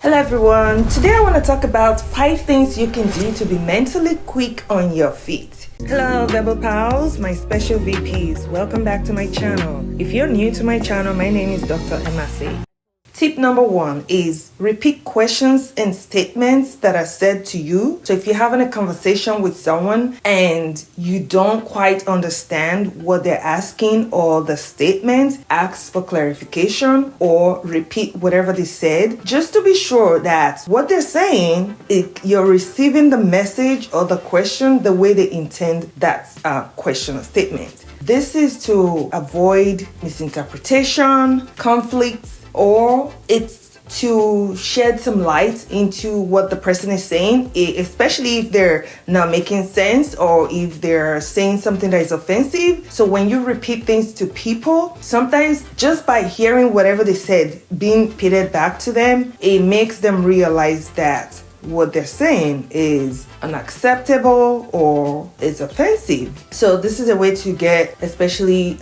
Hello everyone, today I want to talk about 5 things you can do to be mentally quick on your feet. Hello Verbal Pals, my special VPs, welcome back to my channel. If you're new to my channel, my name is Dr. Emasi. Tip number 1 is repeat questions and statements that are said to you. So if you're having a conversation with someone and you don't quite understand what they're asking or the statement, ask for clarification or repeat whatever they said, just to be sure that what they're saying, you're receiving the message or the question the way they intend that question or statement. This is to avoid misinterpretation, conflicts, or it's to shed some light into what the person is saying, especially if they're not making sense or if they're saying something that is offensive. So when you repeat things to people, sometimes just by hearing whatever they said being repeated back to them, it makes them realize that what they're saying is unacceptable or is offensive. So this is a way to get especially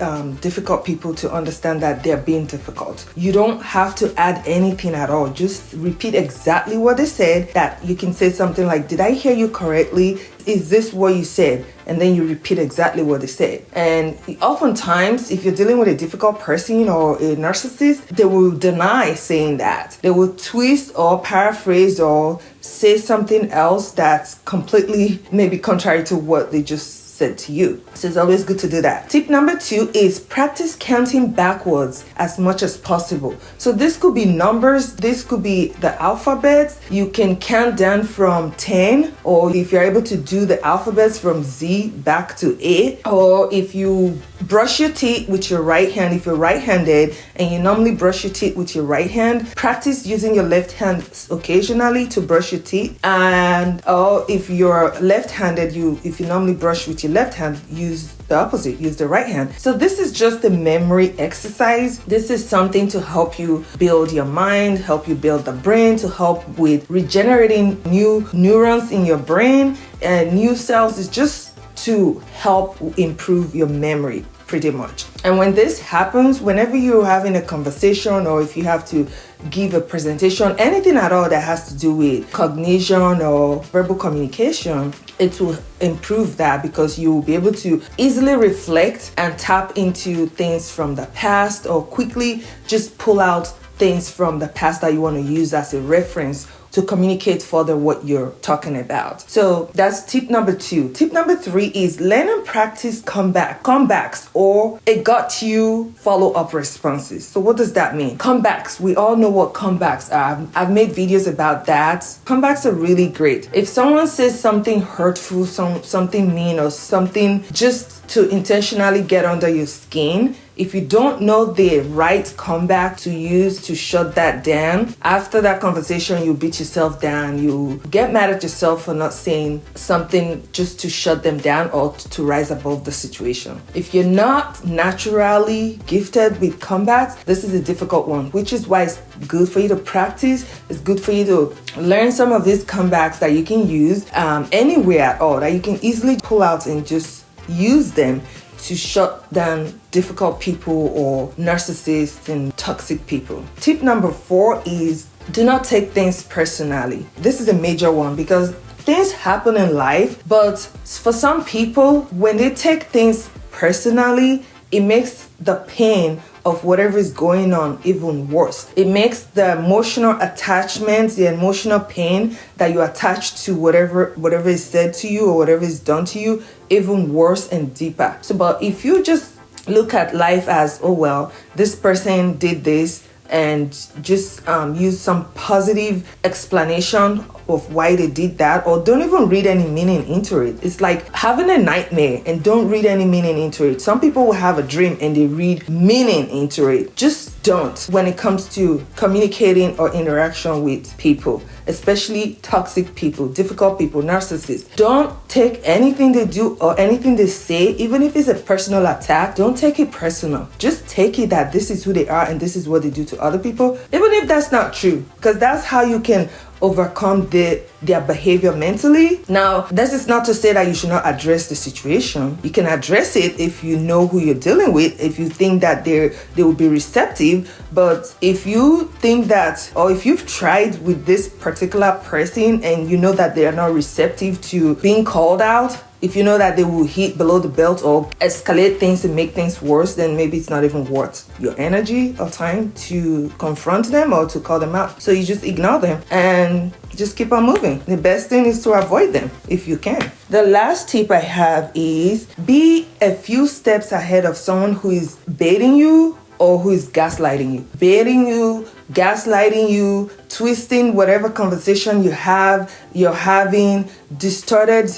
difficult people to understand that they're being difficult. You don't have to add anything at all. Just repeat exactly what they said. That you can say something like, did I hear you correctly? Is this what you said? And then you repeat exactly what they said. And oftentimes, if you're dealing with a difficult person or a narcissist, they will deny saying that. They will twist or paraphrase or say something else that's completely maybe contrary to what they just said to you. So it's always good to do that. Tip number 2 is practice counting backwards as much as possible. So this could be numbers, this could be the alphabets. You can count down from 10, or if you're able to do the alphabets from Z back to A, or if you brush your teeth with your right hand, if you're right-handed and you normally brush your teeth with your right hand, practice using your left hand occasionally to brush your teeth. And or if you're left-handed, if you normally brush with your left hand, use the opposite, use the right hand. So this is just a memory exercise. This is something to help you build your mind, help you build the brain, to help with regenerating new neurons in your brain and new cells. Is just to help improve your memory pretty much. And when this happens, whenever you're having a conversation or if you have to give a presentation, anything at all that has to do with cognition or verbal communication, it will improve that because you will be able to easily reflect and tap into things from the past or quickly just pull out things from the past that you want to use as a reference to communicate further what you're talking about. So that's tip number 2. Tip number 3 is learn and practice comebacks or a got you follow-up responses. So what does that mean? Comebacks, we all know what comebacks are. I've made videos about that. Comebacks are really great. If someone says something hurtful, something mean or something just to intentionally get under your skin, if you don't know the right comeback to use to shut that down, after that conversation, you beat yourself down. You get mad at yourself for not saying something just to shut them down or to rise above the situation. If you're not naturally gifted with comebacks, this is a difficult one, which is why it's good for you to practice. It's good for you to learn some of these comebacks that you can use anywhere at all, that you can easily pull out and just use them to shut down difficult people or narcissists and toxic people. Tip number 4 is do not take things personally. This is a major one because things happen in life, but for some people, when they take things personally, it makes the pain of whatever is going on even worse. It makes the emotional attachment, the emotional pain that you attach to whatever is said to you or whatever is done to you even worse and deeper. So, but if you just look at life as, oh well, this person did this, and just use some positive explanation of why they did that, or don't even read any meaning into it. It's like having a nightmare and don't read any meaning into it. Some people will have a dream and they read meaning into it. Just don't when it comes to communicating or interaction with people, especially toxic people, difficult people, narcissists. Don't take anything they do or anything they say, even if it's a personal attack, don't take it personal. Just take it that this is who they are and this is what they do to other people, even if that's not true, because that's how you can overcome the their behavior mentally. Now, this is not to say that you should not address the situation. You can address it if you know who you're dealing with, if you think that they will be receptive. But if you think that, or if you've tried with this particular person and you know that they are not receptive to being called out, if you know that they will hit below the belt or escalate things and make things worse, then maybe it's not even worth your energy or time to confront them or to call them out. So you just ignore them and just keep on moving. The best thing is to avoid them if you can. The last tip I have is be a few steps ahead of someone who is baiting you or who is gaslighting you. Baiting you, gaslighting you, twisting whatever conversation you're having, distorted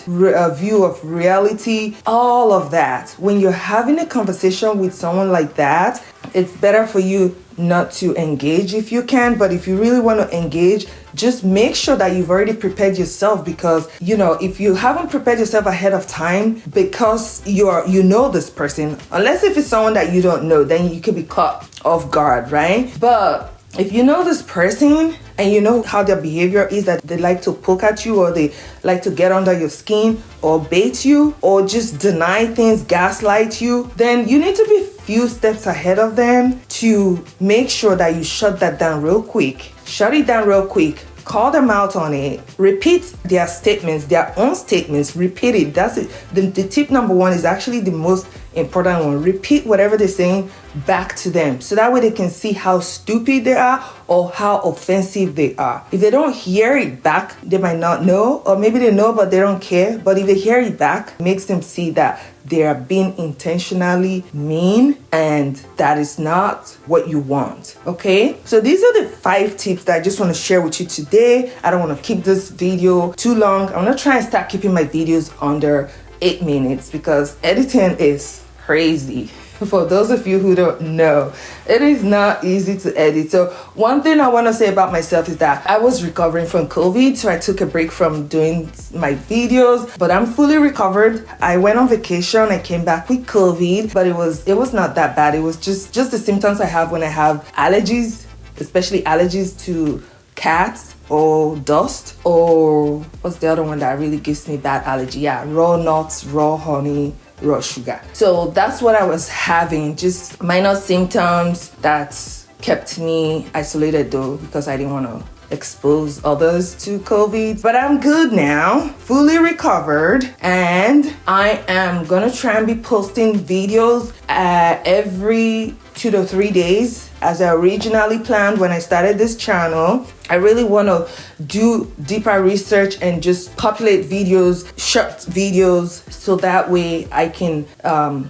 view of reality, all of that. When you're having a conversation with someone like that, it's better for you not to engage if you can. But if you really want to engage, just make sure that you've already prepared yourself, because if you haven't prepared yourself ahead of time, because you know this person, unless if it's someone that you don't know, then you could be caught off guard, right? But if you know this person and you know how their behavior is, that they like to poke at you or they like to get under your skin or bait you or just deny things, gaslight you, then you need to be few steps ahead of them to make sure that you shut that down real quick. Shut it down real quick. Call them out on it. Repeat their statements, their own statements. Repeat it. That's it. The tip number one is actually the most important one. Repeat whatever they're saying back to them, so that way they can see how stupid they are or how offensive they are. If they don't hear it back, they might not know, or maybe they know but they don't care. But if they hear it back, it makes them see that they are being intentionally mean, and that is not what you want. Okay, so these are the 5 tips that I just want to share with you today. I don't want to keep this video too long. I'm gonna try and start keeping my videos under 8 minutes, because editing is crazy. For those of you who don't know, it is not easy to edit. So one thing I want to say about myself is that I was recovering from COVID, so I took a break from doing my videos, but I'm fully recovered. I went on vacation, I came back with COVID, but it was not that bad. It was just the symptoms I have when I have allergies, especially allergies to cats or dust, or what's the other one that really gives me bad allergy? Yeah, raw nuts, raw honey, raw sugar. So that's what I was having, just minor symptoms that kept me isolated though, because I didn't want to expose others to COVID. But I'm good now, fully recovered, and I am gonna try and be posting videos every 2 to 3 days as I originally planned when I started this channel. I really want to do deeper research and just populate videos, short videos, so that way I can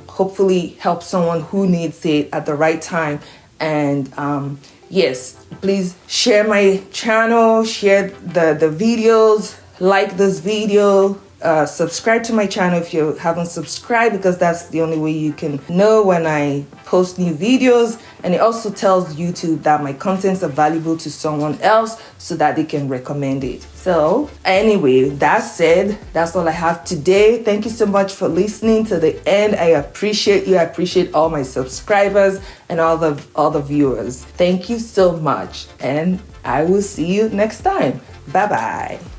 hopefully help someone who needs it at the right time. And yes, please share my channel, share the videos, like this video, subscribe to my channel if you haven't subscribed, because that's the only way you can know when I post new videos. And it also tells YouTube that my contents are valuable to someone else, so that they can recommend it. So anyway, that said, that's all I have today. Thank you so much for listening to the end. I appreciate you. I appreciate all my subscribers and all the viewers. Thank you so much, and I will see you next time. Bye bye.